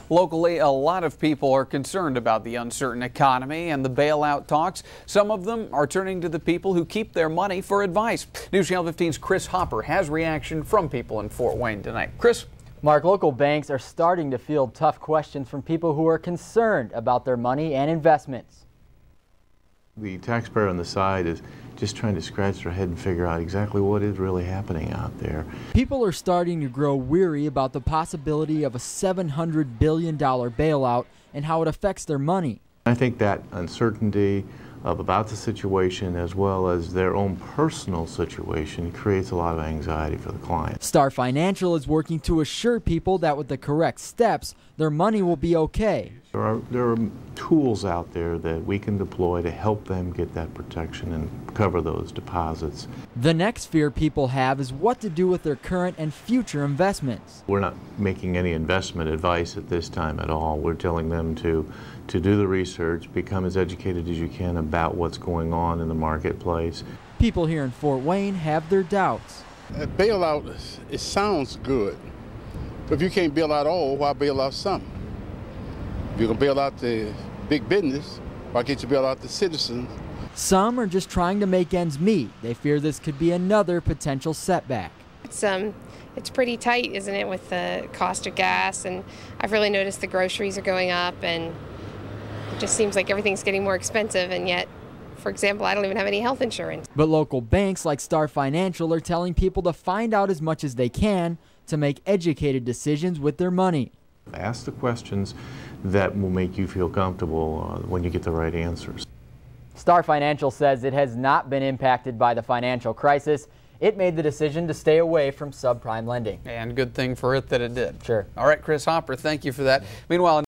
Locally, a lot of people are concerned about the uncertain economy and the bailout talks. Some of them are turning to the people who keep their money for advice. News Channel 15's Chris Hopper has reaction from people in Fort Wayne tonight. Chris? Mark, local banks are starting to field tough questions from people who are concerned about their money and investments. The taxpayer on the side is just trying to scratch their head and figure out exactly what is really happening out there. People are starting to grow weary about the possibility of a $700 billion bailout and how it affects their money. I think that uncertainty about the situation as well as their own personal situation creates a lot of anxiety for the client. Star Financial is working to assure people that with the correct steps, their money will be okay. There are tools out there that we can deploy to help them get that protection and cover those deposits. The next fear people have is what to do with their current and future investments. We're not making any investment advice at this time at all. We're telling them to do the research, become as educated as you can about what's going on in the marketplace. People here in Fort Wayne have their doubts. A bailout, it sounds good, but if you can't bail out all, why bail out some? If you're going to bail out the big business, why can't you bail out the citizens? Some are just trying to make ends meet. They fear this could be another potential setback. It's pretty tight, isn't it, with the cost of gas, and I've really noticed the groceries are going up, and it just seems like everything's getting more expensive, and yet, for example, I don't even have any health insurance. But local banks like Star Financial are telling people to find out as much as they can to make educated decisions with their money. Ask the questions that will make you feel comfortable when you get the right answers. Star Financial says it has not been impacted by the financial crisis. It made the decision to stay away from subprime lending. And good thing for it that it did. Sure. All right, Chris Hopper, thank you for that. Meanwhile,